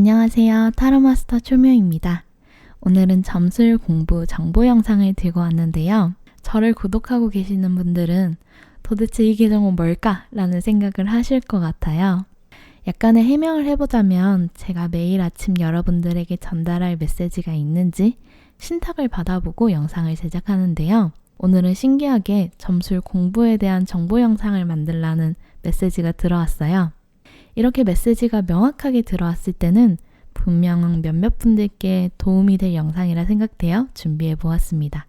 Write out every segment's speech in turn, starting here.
안녕하세요. 타로마스터 초묘입니다. 오늘은 점술 공부 정보 영상을 들고 왔는데요. 저를 구독하고 계시는 분들은 도대체 이 계정은 뭘까? 라는 생각을 하실 것 같아요. 약간의 해명을 해보자면 제가 매일 아침 여러분들에게 전달할 메시지가 있는지 신탁을 받아보고 영상을 제작하는데요. 오늘은 신기하게 점술 공부에 대한 정보 영상을 만들라는 메시지가 들어왔어요. 이렇게 메시지가 명확하게 들어왔을 때는 분명 몇몇 분들께 도움이 될 영상이라 생각되어 준비해 보았습니다.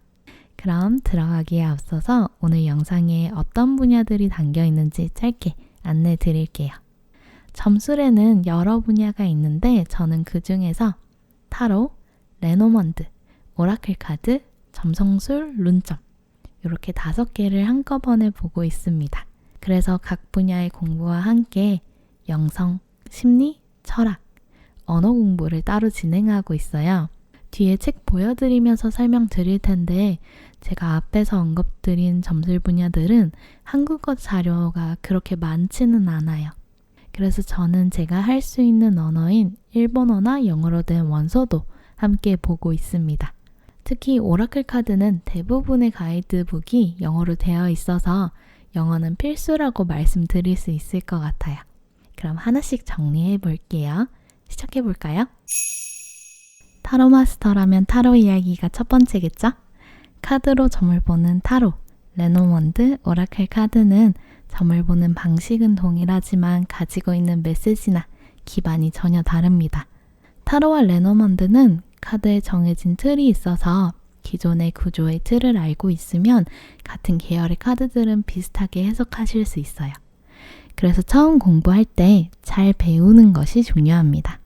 그럼 들어가기에 앞서서 오늘 영상에 어떤 분야들이 담겨 있는지 짧게 안내 드릴게요. 점술에는 여러 분야가 있는데 저는 그 중에서 타로, 레노먼드, 오라클 카드, 점성술, 룬점 이렇게 5개를 한꺼번에 보고 있습니다. 그래서 각 분야의 공부와 함께 영성, 심리, 철학, 언어 공부를 따로 진행하고 있어요. 뒤에 책 보여드리면서 설명드릴 텐데 제가 앞에서 언급드린 점술 분야들은 한국어 자료가 그렇게 많지는 않아요. 그래서 저는 제가 할 수 있는 언어인 일본어나 영어로 된 원서도 함께 보고 있습니다. 특히 오라클 카드는 대부분의 가이드북이 영어로 되어 있어서 영어는 필수라고 말씀드릴 수 있을 것 같아요. 그럼 하나씩 정리해 볼게요. 시작해 볼까요? 타로 마스터라면 타로 이야기가 첫 번째겠죠? 카드로 점을 보는 타로, 레노먼드, 오라클 카드는 점을 보는 방식은 동일하지만 가지고 있는 메시지나 기반이 전혀 다릅니다. 타로와 레노먼드는 카드에 정해진 틀이 있어서 기존의 구조의 틀을 알고 있으면 같은 계열의 카드들은 비슷하게 해석하실 수 있어요. 그래서 처음 공부할 때 잘 배우는 것이 중요합니다.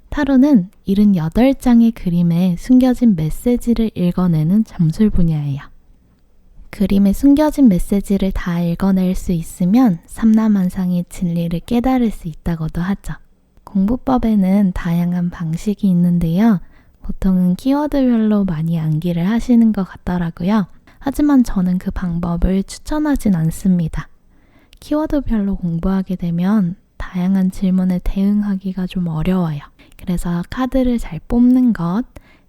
타로는 78장의 그림에 숨겨진 메시지를 읽어내는 점술 분야예요. 그림에 숨겨진 메시지를 다 읽어낼 수 있으면 삼라만상의 진리를 깨달을 수 있다고도 하죠. 공부법에는 다양한 방식이 있는데요. 보통은 키워드별로 많이 암기를 하시는 것 같더라고요. 하지만 저는 그 방법을 추천하진 않습니다. 키워드별로 공부하게 되면 다양한 질문에 대응하기가 좀 어려워요. 그래서 카드를 잘 뽑는 것,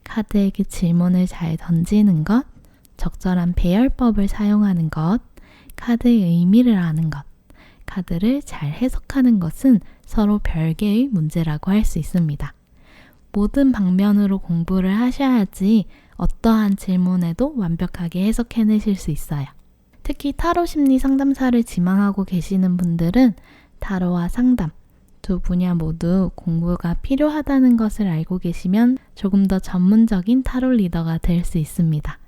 카드에게 질문을 잘 던지는 것, 적절한 배열법을 사용하는 것, 카드의 의미를 아는 것, 카드를 잘 해석하는 것은 서로 별개의 문제라고 할 수 있습니다. 모든 방면으로 공부를 하셔야지 어떠한 질문에도 완벽하게 해석해내실 수 있어요. 특히 타로 심리 상담사를 지망하고 계시는 분들은 타로와 상담, 두 분야 모두 공부가 필요하다는 것을 알고 계시면 조금 더 전문적인 타로 리더가 될 수 있습니다.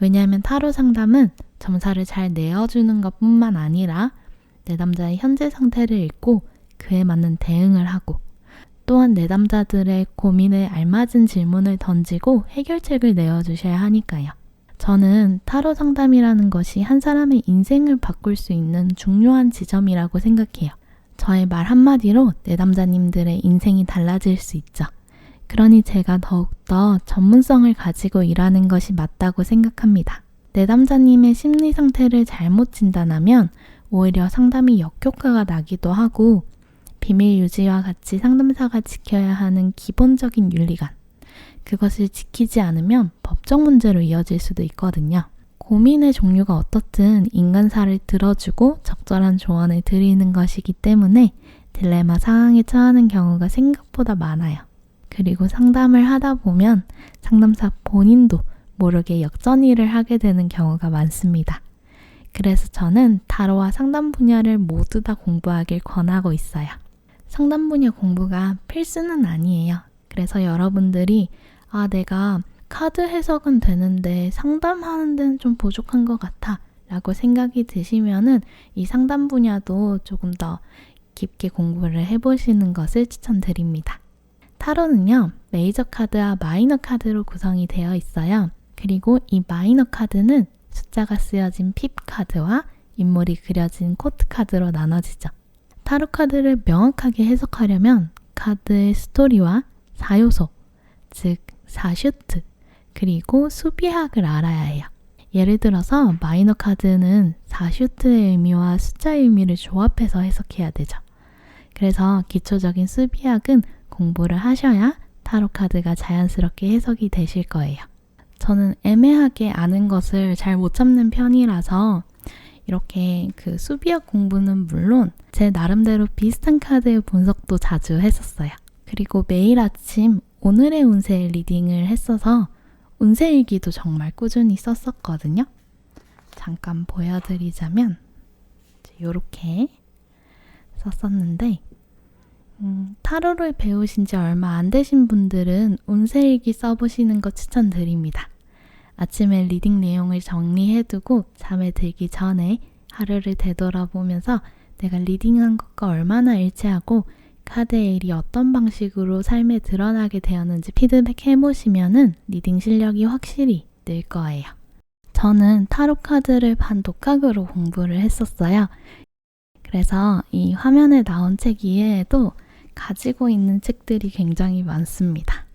왜냐하면 타로 상담은 점사를 잘 내어주는 것뿐만 아니라 내담자의 현재 상태를 읽고 그에 맞는 대응을 하고 또한 내담자들의 고민에 알맞은 질문을 던지고 해결책을 내어주셔야 하니까요. 저는 타로 상담이라는 것이 한 사람의 인생을 바꿀 수 있는 중요한 지점이라고 생각해요. 저의 말 한마디로 내담자님들의 인생이 달라질 수 있죠. 그러니 제가 더욱더 전문성을 가지고 일하는 것이 맞다고 생각합니다. 내담자님의 심리 상태를 잘못 진단하면 오히려 상담이 역효과가 나기도 하고 비밀 유지와 같이 상담사가 지켜야 하는 기본적인 윤리관, 그것을 지키지 않으면 법적 문제로 이어질 수도 있거든요. 고민의 종류가 어떻든 인간사를 들어주고 적절한 조언을 드리는 것이기 때문에 딜레마 상황에 처하는 경우가 생각보다 많아요. 그리고 상담을 하다 보면 상담사 본인도 모르게 역전일을 하게 되는 경우가 많습니다. 그래서 저는 타로와 상담 분야를 모두 다 공부하길 권하고 있어요. 상담 분야 공부가 필수는 아니에요. 그래서 여러분들이 내가 카드 해석은 되는데 상담하는 데는 좀 부족한 것 같아 라고 생각이 드시면은 이 상담 분야도 조금 더 깊게 공부를 해보시는 것을 추천드립니다. 타로는요, 메이저 카드와 마이너 카드로 구성이 되어 있어요. 그리고 이 마이너 카드는 숫자가 쓰여진 핍 카드와 인물이 그려진 코트 카드로 나눠지죠. 타로 카드를 명확하게 해석하려면 카드의 스토리와 4요소, 즉 4슈트, 그리고 수비학을 알아야 해요. 예를 들어서 마이너 카드는 4슈트의 의미와 숫자의 의미를 조합해서 해석해야 되죠. 그래서 기초적인 수비학은 공부를 하셔야 타로 카드가 자연스럽게 해석이 되실 거예요. 저는 애매하게 아는 것을 잘 못 잡는 편이라서 이렇게 그 수비학 공부는 물론 제 나름대로 비슷한 카드의 분석도 자주 했었어요. 그리고 매일 아침 오늘의 운세 리딩을 했어서 운세일기도 정말 꾸준히 썼었거든요. 잠깐 보여드리자면 이렇게 썼었는데 타로를 배우신 지 얼마 안 되신 분들은 운세일기 써보시는 거 추천드립니다. 아침에 리딩 내용을 정리해두고 잠에 들기 전에 하루를 되돌아보면서 내가 리딩한 것과 얼마나 일치하고 카드의 일이 어떤 방식으로 삶에 드러나게 되었는지 피드백해보시면은 리딩 실력이 확실히 늘 거예요. 저는 타로 카드를 반 독학으로 공부를 했었어요. 그래서 이 화면에 나온 책 이외에도 가지고 있는 책들이 굉장히 많습니다.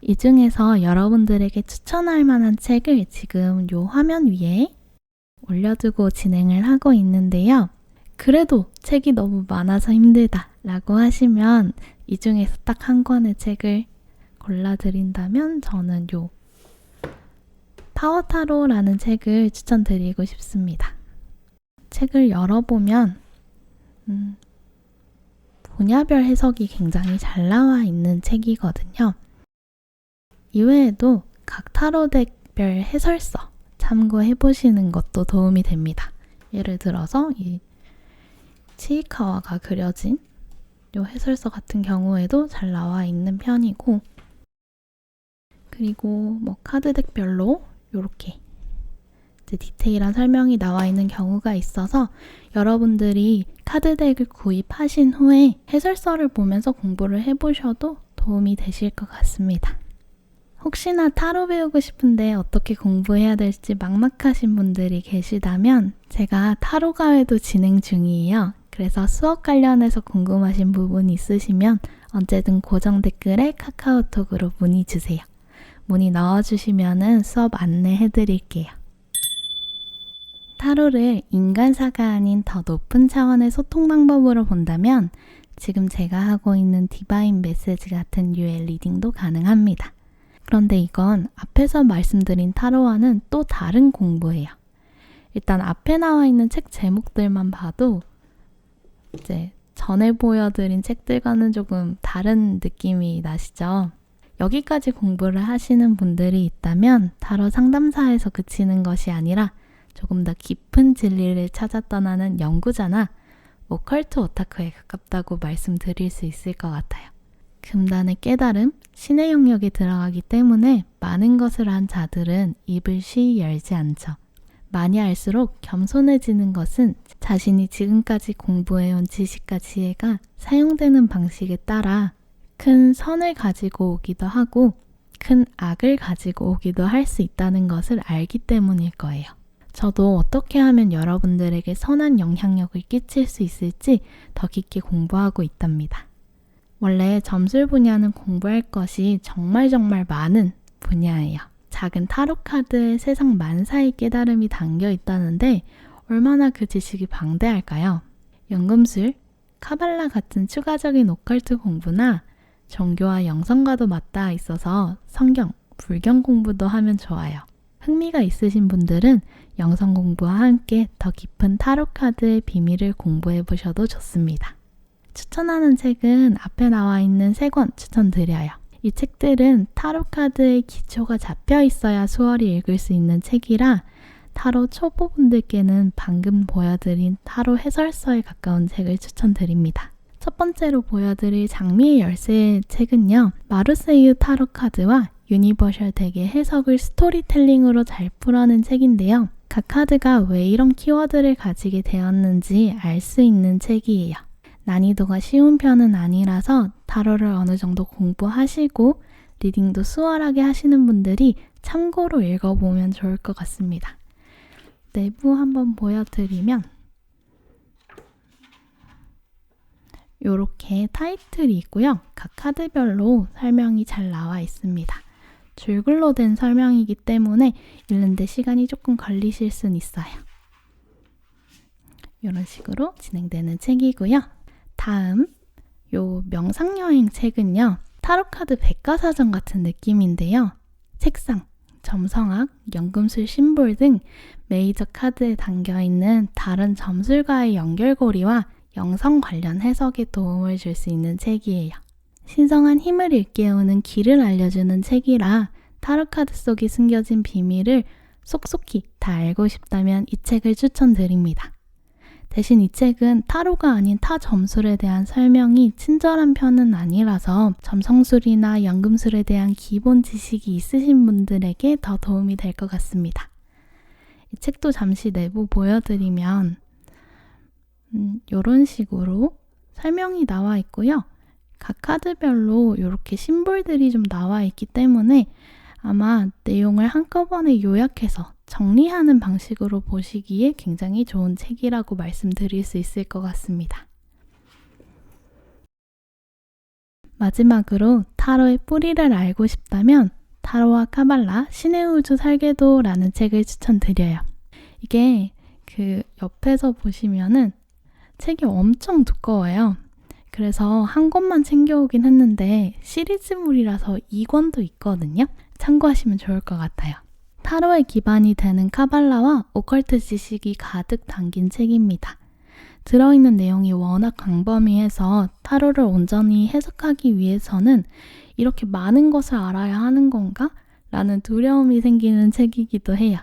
이 중에서 여러분들에게 추천할 만한 책을 지금 이 화면 위에 올려두고 진행을 하고 있는데요. 그래도 책이 너무 많아서 힘들다 라고 하시면 이 중에서 딱 한 권의 책을 골라드린다면 저는 요 파워타로라는 책을 추천드리고 싶습니다. 책을 열어보면 분야별 해석이 굉장히 잘 나와 있는 책이거든요. 이외에도 각 타로 덱별 해설서 참고해보시는 것도 도움이 됩니다. 예를 들어서 이 치이카와가 그려진 이 해설서 같은 경우에도 잘 나와 있는 편이고, 그리고 뭐 카드 덱별로 이렇게 디테일한 설명이 나와 있는 경우가 있어서 여러분들이 카드 덱을 구입하신 후에 해설서를 보면서 공부를 해보셔도 도움이 되실 것 같습니다. 혹시나 타로 배우고 싶은데 어떻게 공부해야 될지 막막하신 분들이 계시다면 제가 타로 과외도 진행 중이에요. 그래서 수업 관련해서 궁금하신 부분이 있으시면 언제든 고정 댓글에 카카오톡으로 문의 주세요. 문의 넣어주시면 수업 안내해드릴게요. 타로를 인간사가 아닌 더 높은 차원의 소통 방법으로 본다면 지금 제가 하고 있는 디바인 메시지 같은 류의 리딩도 가능합니다. 그런데 이건 앞에서 말씀드린 타로와는 또 다른 공부예요. 일단 앞에 나와 있는 책 제목들만 봐도 이제 전에 보여드린 책들과는 조금 다른 느낌이 나시죠? 여기까지 공부를 하시는 분들이 있다면 타로 상담사에서 그치는 것이 아니라 조금 더 깊은 진리를 찾아 떠나는 연구자나 오컬트 오타쿠에 가깝다고 말씀드릴 수 있을 것 같아요. 금단의 깨달음, 신의 영역에 들어가기 때문에 많은 것을 한 자들은 입을 쉬이 열지 않죠. 많이 알수록 겸손해지는 것은 자신이 지금까지 공부해온 지식과 지혜가 사용되는 방식에 따라 큰 선을 가지고 오기도 하고 큰 악을 가지고 오기도 할 수 있다는 것을 알기 때문일 거예요. 저도 어떻게 하면 여러분들에게 선한 영향력을 끼칠 수 있을지 더 깊게 공부하고 있답니다. 원래 점술 분야는 공부할 것이 정말 많은 분야예요. 작은 타로 카드에 세상 만사의 깨달음이 담겨 있다는데 얼마나 그 지식이 방대할까요? 연금술, 카발라 같은 추가적인 오컬트 공부나 종교와 영성과도 맞닿아 있어서 성경, 불경 공부도 하면 좋아요. 흥미가 있으신 분들은 영성 공부와 함께 더 깊은 타로 카드의 비밀을 공부해 보셔도 좋습니다. 추천하는 책은 앞에 나와 있는 3권 추천드려요. 이 책들은 타로 카드의 기초가 잡혀 있어야 수월히 읽을 수 있는 책이라 타로 초보분들께는 방금 보여드린 타로 해설서에 가까운 책을 추천드립니다. 첫 번째로 보여드릴 장미의 열쇠 책은요, 마르세유 타로 카드와 유니버셜 덱의 해석을 스토리텔링으로 잘 풀어낸 책인데요. 각 카드가 왜 이런 키워드를 가지게 되었는지 알 수 있는 책이에요. 난이도가 쉬운 편은 아니라서 타로를 어느 정도 공부하시고 리딩도 수월하게 하시는 분들이 참고로 읽어보면 좋을 것 같습니다. 내부 한번 보여드리면 이렇게 타이틀이 있고요. 각 카드별로 설명이 잘 나와 있습니다. 줄글로 된 설명이기 때문에 읽는데 시간이 조금 걸리실 순 있어요. 이런 식으로 진행되는 책이고요. 다음 요 명상여행 책은요, 타로카드 백과사전 같은 느낌인데요. 색상, 점성학, 연금술 심볼 등 메이저 카드에 담겨있는 다른 점술과의 연결고리와 영성 관련 해석에 도움을 줄 수 있는 책이에요. 신성한 힘을 일깨우는 길을 알려주는 책이라 타로카드 속에 숨겨진 비밀을 속속히 다 알고 싶다면 이 책을 추천드립니다. 대신 이 책은 타로가 아닌 타 점술에 대한 설명이 친절한 편은 아니라서 점성술이나 연금술에 대한 기본 지식이 있으신 분들에게 더 도움이 될 것 같습니다. 이 책도 잠시 내부 보여드리면 이런 식으로 설명이 나와 있고요. 각 카드별로 이렇게 심볼들이 좀 나와 있기 때문에 아마 내용을 한꺼번에 요약해서 정리하는 방식으로 보시기에 굉장히 좋은 책이라고 말씀드릴 수 있을 것 같습니다. 마지막으로 타로의 뿌리를 알고 싶다면 타로와 카발라, 신의 우주 설계도라는 책을 추천드려요. 이게 옆에서 보시면은 책이 엄청 두꺼워요. 그래서 한 권만 챙겨오긴 했는데 시리즈물이라서 2권도 있거든요. 참고하시면 좋을 것 같아요. 타로의 기반이 되는 카발라와 오컬트 지식이 가득 담긴 책입니다. 들어있는 내용이 워낙 광범위해서 타로를 온전히 해석하기 위해서는 이렇게 많은 것을 알아야 하는 건가? 라는 두려움이 생기는 책이기도 해요.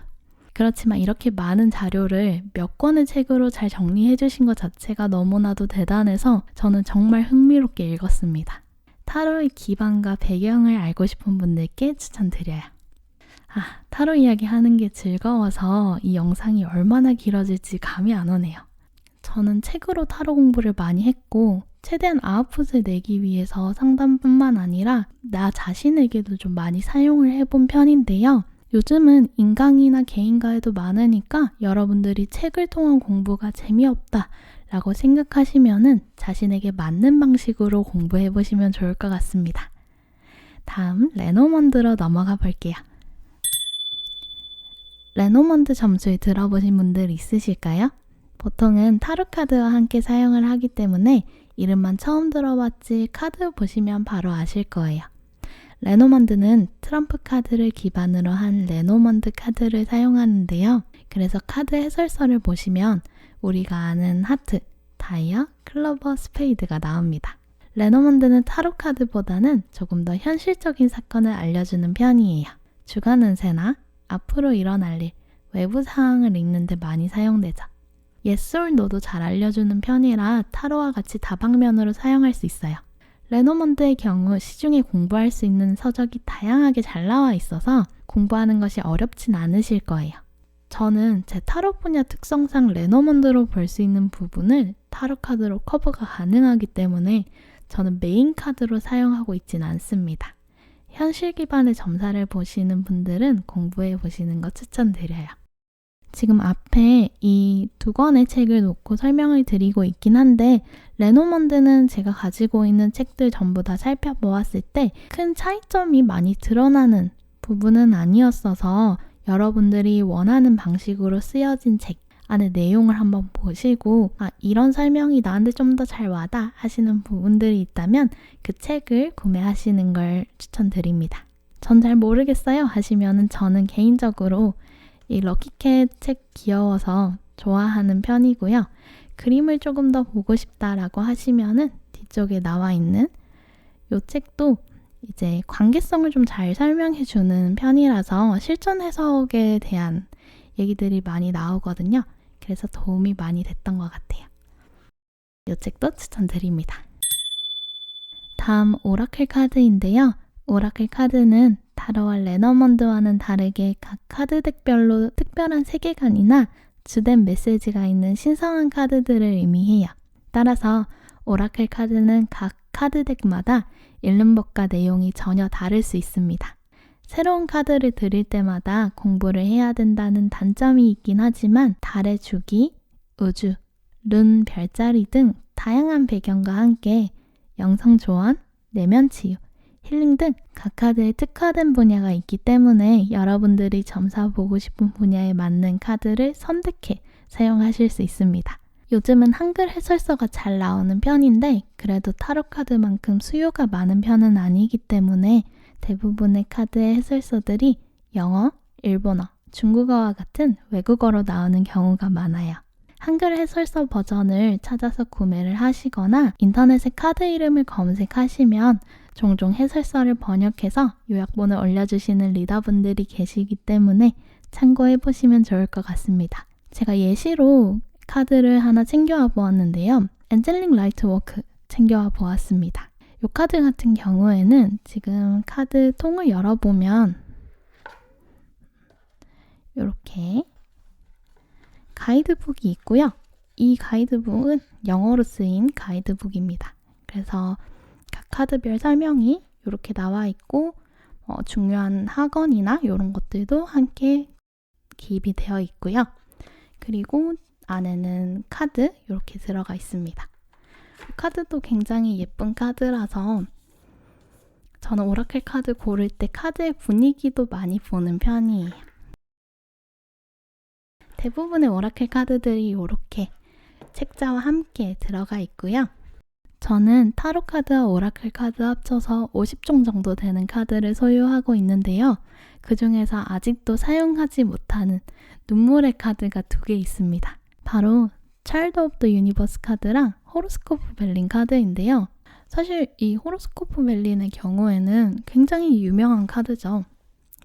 그렇지만 이렇게 많은 자료를 몇 권의 책으로 잘 정리해 주신 것 자체가 너무나도 대단해서 저는 정말 흥미롭게 읽었습니다. 타로의 기반과 배경을 알고 싶은 분들께 추천드려요. 타로 이야기 하는 게 즐거워서 이 영상이 얼마나 길어질지 감이 안 오네요. 저는 책으로 타로 공부를 많이 했고 최대한 아웃풋을 내기 위해서 상담뿐만 아니라 나 자신에게도 좀 많이 사용을 해본 편인데요. 요즘은 인강이나 개인과에도 많으니까 여러분들이 책을 통한 공부가 재미없다 라고 생각하시면은 자신에게 맞는 방식으로 공부해 보시면 좋을 것 같습니다. 다음 레노먼드로 넘어가 볼게요. 레노먼드 점술 들어보신 분들 있으실까요? 보통은 타로카드와 함께 사용을 하기 때문에 이름만 처음 들어봤지 카드 보시면 바로 아실 거예요. 레노먼드는 트럼프 카드를 기반으로 한 레노먼드 카드를 사용하는데요. 그래서 카드 해설서를 보시면 우리가 아는 하트, 다이아, 클로버, 스페이드가 나옵니다. 레노먼드는 타로 카드보다는 조금 더 현실적인 사건을 알려주는 편이에요. 주간 운세나 앞으로 일어날 일, 외부 사항을 읽는 데 많이 사용되죠. Yes or No도 잘 알려주는 편이라 타로와 같이 다방면으로 사용할 수 있어요. 레노먼드의 경우 시중에 공부할 수 있는 서적이 다양하게 잘 나와 있어서 공부하는 것이 어렵진 않으실 거예요. 저는 제 타로 분야 특성상 레노먼드로 볼 수 있는 부분을 타로 카드로 커버가 가능하기 때문에 저는 메인 카드로 사용하고 있진 않습니다. 현실 기반의 점사를 보시는 분들은 공부해 보시는 거 추천드려요. 지금 앞에 이 2권의 책을 놓고 설명을 드리고 있긴 한데 레노먼드는 제가 가지고 있는 책들 전부 다 살펴보았을 때 큰 차이점이 많이 드러나는 부분은 아니었어서 여러분들이 원하는 방식으로 쓰여진 책 안에 내용을 한번 보시고 이런 설명이 나한테 좀 더 잘 와닿아 하시는 부분들이 있다면 그 책을 구매하시는 걸 추천드립니다. 전 잘 모르겠어요 하시면은 저는 개인적으로 이 럭키캣 책 귀여워서 좋아하는 편이고요. 그림을 조금 더 보고 싶다라고 하시면은 뒤쪽에 나와 있는 이 책도 이제 관계성을 좀 잘 설명해 주는 편이라서 실전 해석에 대한 얘기들이 많이 나오거든요. 그래서 도움이 많이 됐던 것 같아요. 이 책도 추천드립니다. 다음 오라클 카드인데요. 오라클 카드는 타로와 레노먼드와는 다르게 각 카드 덱별로 특별한 세계관이나 주된 메시지가 있는 신성한 카드들을 의미해요. 따라서 오라클 카드는 각 카드 덱마다 읽는 법과 내용이 전혀 다를 수 있습니다. 새로운 카드를 드릴 때마다 공부를 해야 된다는 단점이 있긴 하지만 달의 주기, 우주, 룬, 별자리 등 다양한 배경과 함께 영성 조언, 내면 치유, 힐링 등 각 카드에 특화된 분야가 있기 때문에 여러분들이 점사 보고 싶은 분야에 맞는 카드를 선택해 사용하실 수 있습니다. 요즘은 한글 해설서가 잘 나오는 편인데 그래도 타로 카드만큼 수요가 많은 편은 아니기 때문에 대부분의 카드의 해설서들이 영어, 일본어, 중국어와 같은 외국어로 나오는 경우가 많아요. 한글 해설서 버전을 찾아서 구매를 하시거나 인터넷에 카드 이름을 검색하시면 종종 해설서를 번역해서 요약본을 올려주시는 리더분들이 계시기 때문에 참고해보시면 좋을 것 같습니다. 제가 예시로 카드를 하나 챙겨와 보았는데요. 엔젤릭 라이트워크 챙겨와 보았습니다. 이 카드 같은 경우에는 지금 카드 통을 열어보면 이렇게 가이드북이 있고요. 이 가이드북은 영어로 쓰인 가이드북입니다. 그래서 각 카드별 설명이 이렇게 나와 있고 중요한 학원이나 이런 것들도 함께 기입이 되어 있고요. 그리고 안에는 카드 이렇게 들어가 있습니다. 카드도 굉장히 예쁜 카드라서 저는 오라클 카드 고를 때 카드의 분위기도 많이 보는 편이에요. 대부분의 오라클 카드들이 이렇게 책자와 함께 들어가 있고요. 저는 타로 카드와 오라클 카드 합쳐서 50종 정도 되는 카드를 소유하고 있는데요. 그 중에서 아직도 사용하지 못하는 눈물의 카드가 2개 있습니다. 바로 차일드 오브 더 유니버스 카드랑 호로스코프 벨린 카드인데요. 사실 이 호로스코프 벨린의 경우에는 굉장히 유명한 카드죠.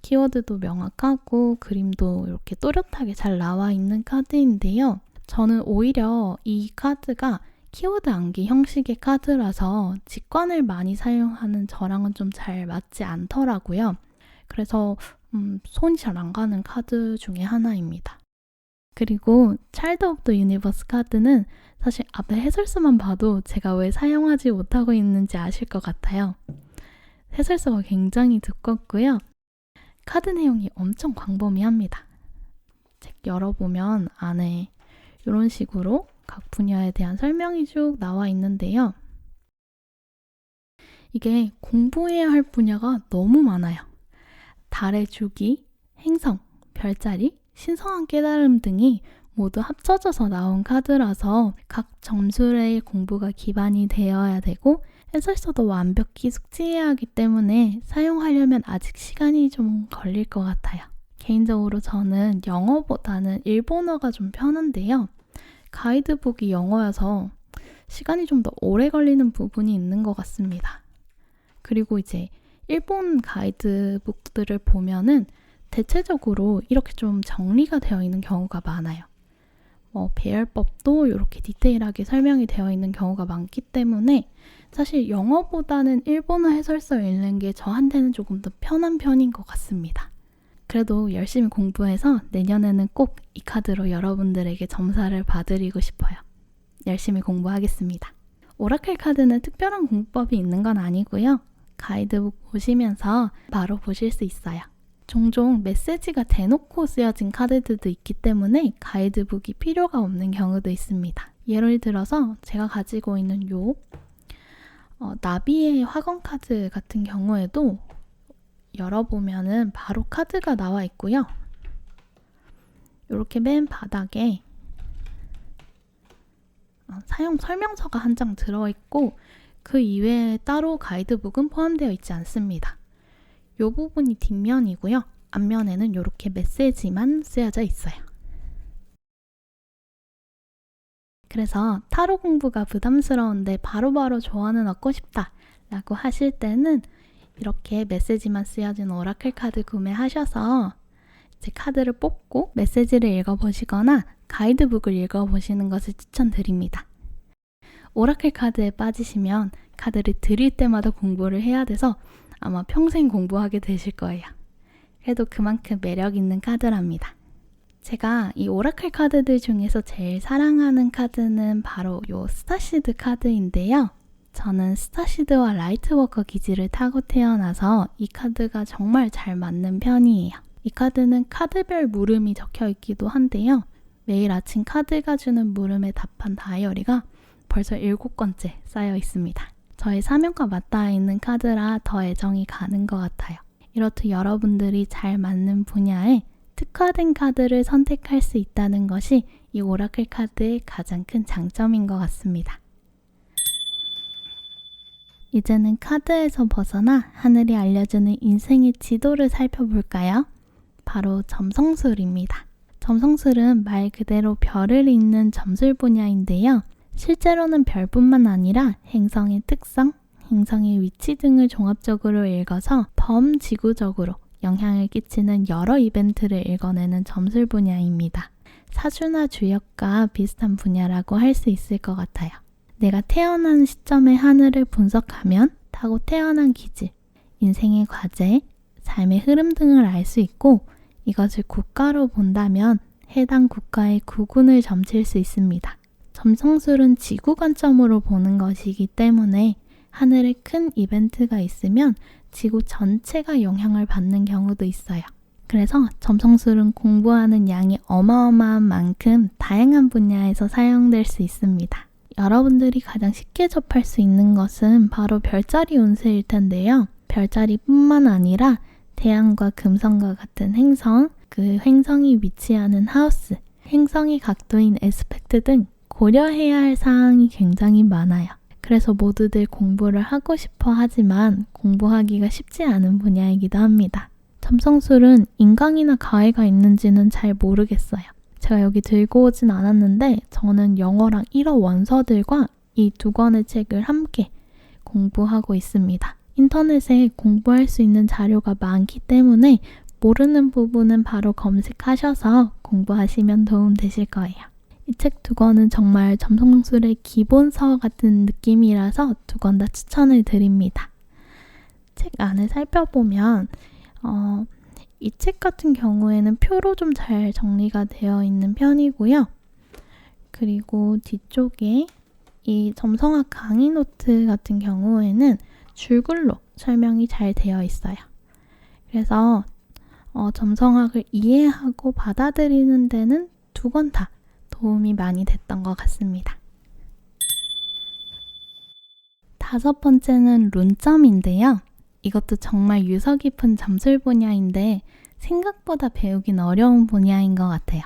키워드도 명확하고 그림도 이렇게 또렷하게 잘 나와 있는 카드인데요. 저는 오히려 이 카드가 키워드 암기 형식의 카드라서 직관을 많이 사용하는 저랑은 좀 잘 맞지 않더라고요. 그래서 손이 잘 안 가는 카드 중에 하나입니다. 그리고 차일드 오브 더 유니버스 카드는 사실 앞에 해설서만 봐도 제가 왜 사용하지 못하고 있는지 아실 것 같아요. 해설서가 굉장히 두껍고요. 카드 내용이 엄청 광범위합니다. 책 열어보면 안에 이런 식으로 각 분야에 대한 설명이 쭉 나와 있는데요. 이게 공부해야 할 분야가 너무 많아요. 달의 주기, 행성, 별자리, 신성한 깨달음 등이 모두 합쳐져서 나온 카드라서 각 점술의 공부가 기반이 되어야 되고 해설서도 완벽히 숙지해야 하기 때문에 사용하려면 아직 시간이 좀 걸릴 것 같아요. 개인적으로 저는 영어보다는 일본어가 좀 편한데요. 가이드북이 영어여서 시간이 좀 더 오래 걸리는 부분이 있는 것 같습니다. 그리고 이제 일본 가이드북들을 보면은 대체적으로 이렇게 좀 정리가 되어 있는 경우가 많아요. 배열법도 이렇게 디테일하게 설명이 되어 있는 경우가 많기 때문에 사실 영어보다는 일본어 해설서 읽는 게 저한테는 조금 더 편한 편인 것 같습니다. 그래도 열심히 공부해서 내년에는 꼭 이 카드로 여러분들에게 점사를 봐드리고 싶어요. 열심히 공부하겠습니다. 오라클 카드는 특별한 공부법이 있는 건 아니고요. 가이드북 보시면서 바로 보실 수 있어요. 종종 메시지가 대놓고 쓰여진 카드들도 있기 때문에 가이드북이 필요가 없는 경우도 있습니다. 예를 들어서 제가 가지고 있는 나비의 화건 카드 같은 경우에도 열어보면은 바로 카드가 나와 있고요. 이렇게 맨 바닥에 사용 설명서가 한 장 들어있고 그 이외에 따로 가이드북은 포함되어 있지 않습니다. 이 부분이 뒷면이고요. 앞면에는 이렇게 메시지만 쓰여져 있어요. 그래서 타로 공부가 부담스러운데 바로바로 조언을 얻고 싶다 라고 하실 때는 이렇게 메시지만 쓰여진 오라클 카드 구매하셔서 이제 카드를 뽑고 메시지를 읽어보시거나 가이드북을 읽어보시는 것을 추천드립니다. 오라클 카드에 빠지시면 카드를 드릴 때마다 공부를 해야 돼서 아마 평생 공부하게 되실 거예요. 그래도 그만큼 매력 있는 카드랍니다. 제가 이 오라클 카드들 중에서 제일 사랑하는 카드는 바로 이 스타시드 카드인데요. 저는 스타시드와 라이트워커 기지를 타고 태어나서 이 카드가 정말 잘 맞는 편이에요. 이 카드는 카드별 물음이 적혀 있기도 한데요. 매일 아침 카드가 주는 물음에 답한 다이어리가 벌써 7권째 쌓여 있습니다. 저의 사명과 맞닿아 있는 카드라 더 애정이 가는 것 같아요. 이렇듯 여러분들이 잘 맞는 분야에 특화된 카드를 선택할 수 있다는 것이 이 오라클 카드의 가장 큰 장점인 것 같습니다. 이제는 카드에서 벗어나 하늘이 알려주는 인생의 지도를 살펴볼까요? 바로 점성술입니다. 점성술은 말 그대로 별을 잇는 점술 분야인데요. 실제로는 별뿐만 아니라 행성의 특성, 행성의 위치 등을 종합적으로 읽어서 범지구적으로 영향을 끼치는 여러 이벤트를 읽어내는 점술 분야입니다. 사주나 주역과 비슷한 분야라고 할 수 있을 것 같아요. 내가 태어난 시점의 하늘을 분석하면 타고 태어난 기질, 인생의 과제, 삶의 흐름 등을 알 수 있고 이것을 국가로 본다면 해당 국가의 구군을 점칠 수 있습니다. 점성술은 지구 관점으로 보는 것이기 때문에 하늘에 큰 이벤트가 있으면 지구 전체가 영향을 받는 경우도 있어요. 그래서 점성술은 공부하는 양이 어마어마한 만큼 다양한 분야에서 사용될 수 있습니다. 여러분들이 가장 쉽게 접할 수 있는 것은 바로 별자리 운세일 텐데요. 별자리뿐만 아니라 태양과 금성과 같은 행성, 그 행성이 위치하는 하우스, 행성의 각도인 에스펙트 등 고려해야 할 사항이 굉장히 많아요. 그래서 모두들 공부를 하고 싶어 하지만 공부하기가 쉽지 않은 분야이기도 합니다. 점성술은 인강이나 가해가 있는지는 잘 모르겠어요. 제가 여기 들고 오진 않았는데 저는 영어랑 1어 원서들과 이 두 권의 책을 함께 공부하고 있습니다. 인터넷에 공부할 수 있는 자료가 많기 때문에 모르는 부분은 바로 검색하셔서 공부하시면 도움 되실 거예요. 이 책 두 권은 정말 점성술의 기본서 같은 느낌이라서 두 권 다 추천을 드립니다. 책 안을 살펴보면 이 책 같은 경우에는 표로 좀 잘 정리가 되어 있는 편이고요. 그리고 뒤쪽에 이 점성학 강의 노트 같은 경우에는 줄글로 설명이 잘 되어 있어요. 그래서 점성학을 이해하고 받아들이는 데는 두 권 다 도움이 많이 됐던 것 같습니다. 다섯 번째는 룬점인데요. 이것도 정말 유서 깊은 점술 분야인데 생각보다 배우긴 어려운 분야인 것 같아요.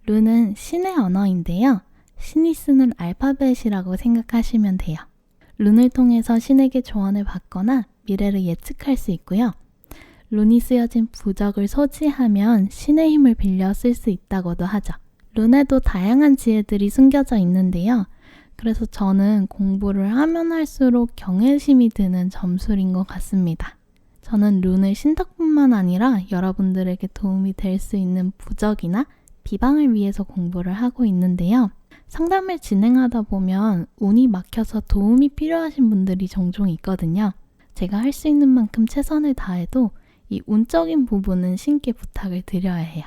룬은 신의 언어인데요. 신이 쓰는 알파벳이라고 생각하시면 돼요. 룬을 통해서 신에게 조언을 받거나 미래를 예측할 수 있고요. 룬이 쓰여진 부적을 소지하면 신의 힘을 빌려 쓸 수 있다고도 하죠. 룬에도 다양한 지혜들이 숨겨져 있는데요. 그래서 저는 공부를 하면 할수록 경외심이 드는 점술인 것 같습니다. 저는 룬을 신탁뿐만 아니라 여러분들에게 도움이 될 수 있는 부적이나 비방을 위해서 공부를 하고 있는데요. 상담을 진행하다 보면 운이 막혀서 도움이 필요하신 분들이 종종 있거든요. 제가 할 수 있는 만큼 최선을 다해도 이 운적인 부분은 신께 부탁을 드려야 해요.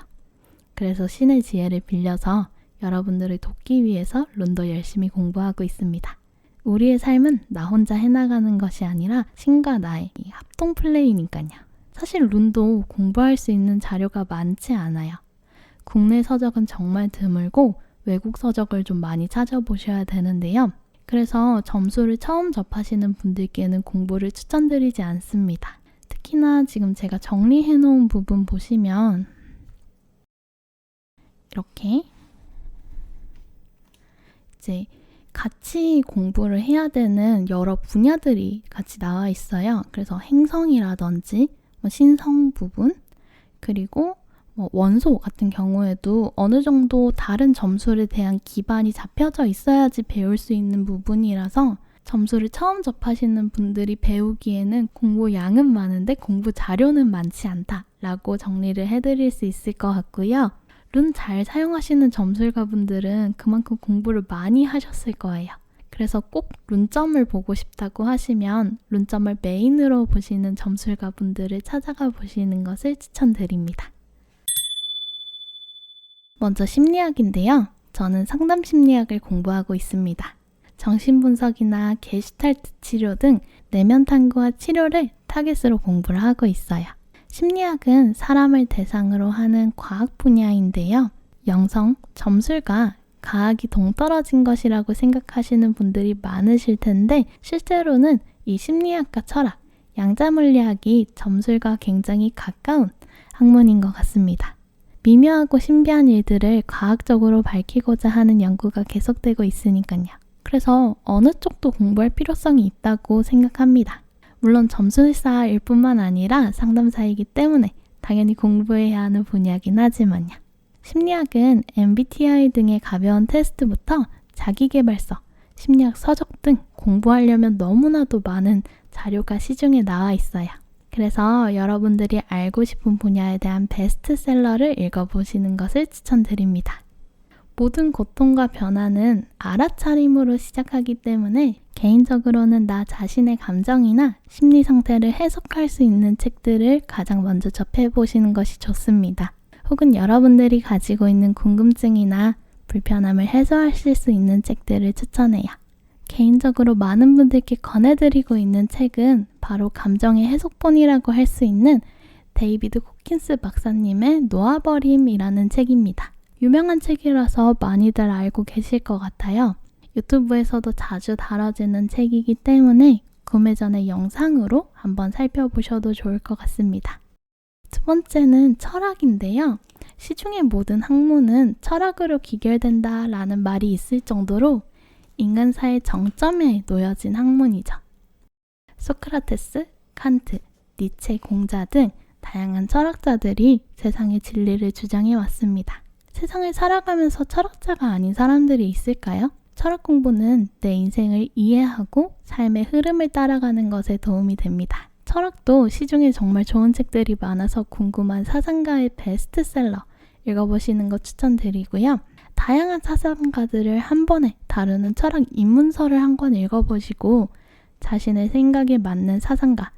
그래서 신의 지혜를 빌려서 여러분들을 돕기 위해서 룬도 열심히 공부하고 있습니다. 우리의 삶은 나 혼자 해나가는 것이 아니라 신과 나의 이 합동 플레이니까요. 사실 룬도 공부할 수 있는 자료가 많지 않아요. 국내 서적은 정말 드물고 외국 서적을 좀 많이 찾아보셔야 되는데요. 그래서 점수를 처음 접하시는 분들께는 공부를 추천드리지 않습니다. 특히나 지금 제가 정리해 놓은 부분 보시면 이렇게 이제 같이 공부를 해야 되는 여러 분야들이 같이 나와 있어요. 그래서 행성이라든지 신성 부분, 그리고 원소 같은 경우에도 어느 정도 다른 점술에 대한 기반이 잡혀져 있어야지 배울 수 있는 부분이라서 점술을 처음 접하시는 분들이 배우기에는 공부 양은 많은데 공부 자료는 많지 않다라고 정리를 해드릴 수 있을 것 같고요. 룬 잘 사용하시는 점술가분들은 그만큼 공부를 많이 하셨을 거예요. 그래서 꼭 룬점을 보고 싶다고 하시면 룬점을 메인으로 보시는 점술가분들을 찾아가 보시는 것을 추천드립니다. 먼저 심리학인데요. 저는 상담 심리학을 공부하고 있습니다. 정신분석이나 게슈탈트 치료 등 내면 탐구와 치료를 타겟으로 공부를 하고 있어요. 심리학은 사람을 대상으로 하는 과학 분야인데요. 영성, 점술과 과학이 동떨어진 것이라고 생각하시는 분들이 많으실 텐데 실제로는 이 심리학과 철학, 양자물리학이 점술과 굉장히 가까운 학문인 것 같습니다. 미묘하고 신비한 일들을 과학적으로 밝히고자 하는 연구가 계속되고 있으니까요. 그래서 어느 쪽도 공부할 필요성이 있다고 생각합니다. 물론 점술사일 뿐만 아니라 상담사이기 때문에 당연히 공부해야 하는 분야긴 하지만요. 심리학은 MBTI 등의 가벼운 테스트부터 자기계발서, 심리학 서적 등 공부하려면 너무나도 많은 자료가 시중에 나와 있어요. 그래서 여러분들이 알고 싶은 분야에 대한 베스트셀러를 읽어보시는 것을 추천드립니다. 모든 고통과 변화는 알아차림으로 시작하기 때문에 개인적으로는 나 자신의 감정이나 심리 상태를 해석할 수 있는 책들을 가장 먼저 접해보시는 것이 좋습니다. 혹은 여러분들이 가지고 있는 궁금증이나 불편함을 해소하실 수 있는 책들을 추천해요. 개인적으로 많은 분들께 권해드리고 있는 책은 바로 감정의 해석본이라고 할 수 있는 데이비드 호킨스 박사님의 놓아버림이라는 책입니다. 유명한 책이라서 많이들 알고 계실 것 같아요. 유튜브에서도 자주 다뤄지는 책이기 때문에 구매 전에 영상으로 한번 살펴보셔도 좋을 것 같습니다. 두 번째는 철학인데요. 시중의 모든 학문은 철학으로 귀결된다 라는 말이 있을 정도로 인간사의 정점에 놓여진 학문이죠. 소크라테스, 칸트, 니체, 공자 등 다양한 철학자들이 세상의 진리를 주장해 왔습니다. 세상을 살아가면서 철학자가 아닌 사람들이 있을까요? 철학 공부는 내 인생을 이해하고 삶의 흐름을 따라가는 것에 도움이 됩니다. 철학도 시중에 정말 좋은 책들이 많아서 궁금한 사상가의 베스트셀러 읽어보시는 거 추천드리고요. 다양한 사상가들을 한 번에 다루는 철학 입문서를 한 권 읽어보시고 자신의 생각에 맞는 사상가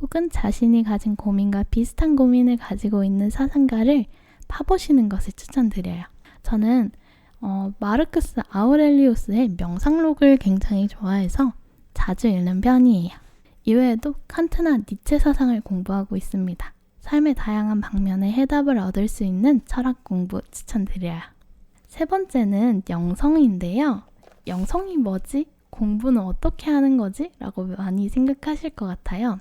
혹은 자신이 가진 고민과 비슷한 고민을 가지고 있는 사상가를 파보시는 것을 추천드려요. 저는 마르크스 아우렐리우스의 명상록을 굉장히 좋아해서 자주 읽는 편이에요. 이외에도 칸트나 니체 사상을 공부하고 있습니다. 삶의 다양한 방면에 해답을 얻을 수 있는 철학 공부 추천드려요. 세 번째는 영성인데요. 영성이 뭐지? 공부는 어떻게 하는 거지? 라고 많이 생각하실 것 같아요.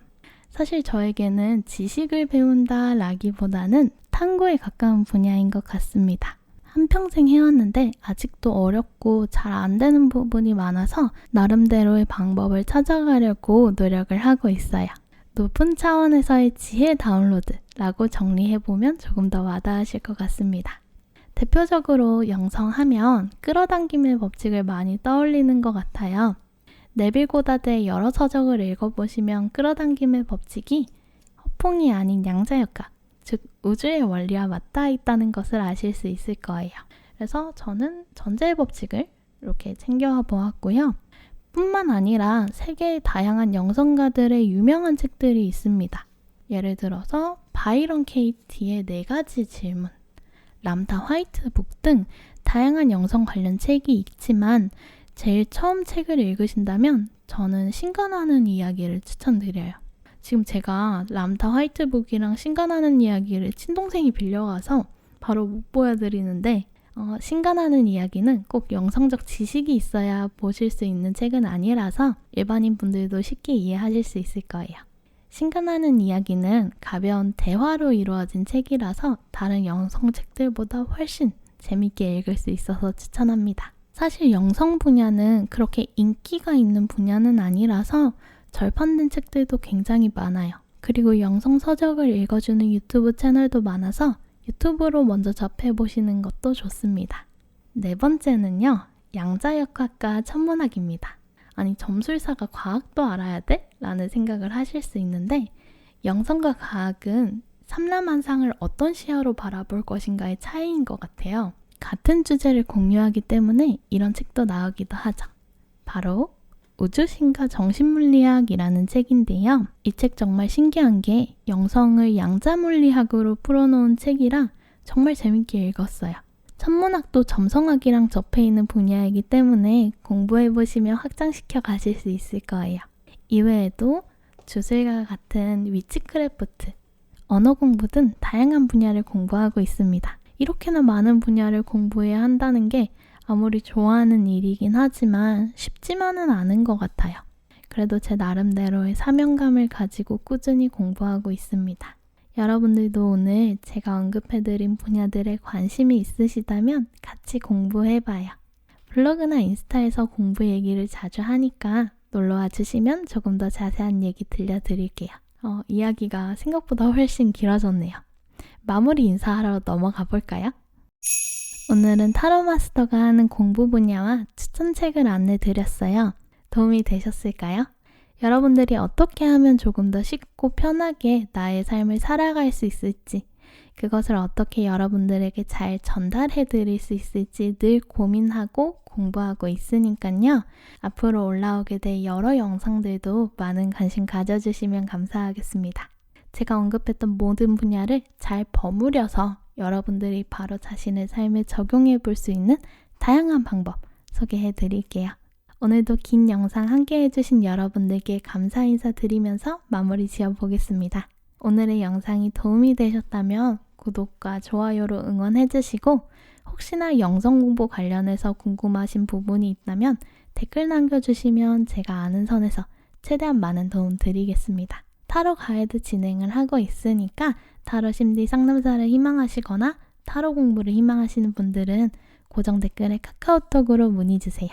사실 저에게는 지식을 배운다 라기보다는 탐구에 가까운 분야인 것 같습니다. 한평생 해왔는데 아직도 어렵고 잘 안 되는 부분이 많아서 나름대로의 방법을 찾아가려고 노력을 하고 있어요. 높은 차원에서의 지혜 다운로드라고 정리해보면 조금 더 와닿으실 것 같습니다. 대표적으로 영성하면 끌어당김의 법칙을 많이 떠올리는 것 같아요. 네빌 고다드의 여러 서적을 읽어보시면 끌어당김의 법칙이 허풍이 아닌 양자역학, 즉 우주의 원리와 맞닿아 있다는 것을 아실 수 있을 거예요. 그래서 저는 전제의 법칙을 이렇게 챙겨 보았고요. 뿐만 아니라 세계의 다양한 영성가들의 유명한 책들이 있습니다. 예를 들어서 바이런 케이티의 4가지 질문, 람타 화이트북 등 다양한 영성 관련 책이 있지만 제일 처음 책을 읽으신다면 저는 신간하는 이야기를 추천드려요. 지금 제가 람타 화이트북이랑 신간하는 이야기를 친동생이 빌려가서 바로 못 보여드리는데 신간하는 이야기는 꼭 영성적 지식이 있어야 보실 수 있는 책은 아니라서 일반인 분들도 쉽게 이해하실 수 있을 거예요. 신간하는 이야기는 가벼운 대화로 이루어진 책이라서 다른 영성 책들보다 훨씬 재밌게 읽을 수 있어서 추천합니다. 사실 영성 분야는 그렇게 인기가 있는 분야는 아니라서 절판된 책들도 굉장히 많아요. 그리고 영성 서적을 읽어주는 유튜브 채널도 많아서 유튜브로 먼저 접해보시는 것도 좋습니다. 네 번째는요, 양자역학과 천문학입니다. 아니, 점술사가 과학도 알아야 돼? 라는 생각을 하실 수 있는데 영성과 과학은 삼라만상을 어떤 시야로 바라볼 것인가의 차이인 것 같아요. 같은 주제를 공유하기 때문에 이런 책도 나오기도 하죠. 바로 우주신과 정신물리학이라는 책인데요. 이 책 정말 신기한 게 영성을 양자물리학으로 풀어놓은 책이라 정말 재밌게 읽었어요. 천문학도 점성학이랑 접해 있는 분야이기 때문에 공부해보시면 확장시켜 가실 수 있을 거예요. 이외에도 주술과 같은 위치크래프트, 언어 공부 등 다양한 분야를 공부하고 있습니다. 이렇게나 많은 분야를 공부해야 한다는 게 아무리 좋아하는 일이긴 하지만 쉽지만은 않은 것 같아요. 그래도 제 나름대로의 사명감을 가지고 꾸준히 공부하고 있습니다. 여러분들도 오늘 제가 언급해드린 분야들에 관심이 있으시다면 같이 공부해봐요. 블로그나 인스타에서 공부 얘기를 자주 하니까 놀러와 주시면 조금 더 자세한 얘기 들려드릴게요. 이야기가 생각보다 훨씬 길어졌네요. 마무리 인사하러 넘어가 볼까요? 오늘은 타로 마스터가 하는 공부 분야와 추천책을 안내 드렸어요. 도움이 되셨을까요? 여러분들이 어떻게 하면 조금 더 쉽고 편하게 나의 삶을 살아갈 수 있을지, 그것을 어떻게 여러분들에게 잘 전달해 드릴 수 있을지 늘 고민하고 공부하고 있으니까요. 앞으로 올라오게 될 여러 영상들도 많은 관심 가져주시면 감사하겠습니다. 제가 언급했던 모든 분야를 잘 버무려서 여러분들이 바로 자신의 삶에 적용해 볼 수 있는 다양한 방법 소개해 드릴게요. 오늘도 긴 영상 함께 해주신 여러분들께 감사 인사 드리면서 마무리 지어보겠습니다. 오늘의 영상이 도움이 되셨다면 구독과 좋아요로 응원해주시고, 혹시나 영성 공부 관련해서 궁금하신 부분이 있다면 댓글 남겨주시면 제가 아는 선에서 최대한 많은 도움 드리겠습니다. 타로 가이드 진행을 하고 있으니까 타로 심리 상담사를 희망하시거나 타로 공부를 희망하시는 분들은 고정 댓글에 카카오톡으로 문의 주세요.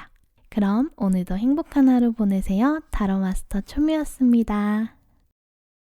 그럼 오늘도 행복한 하루 보내세요. 타로 마스터 초미였습니다.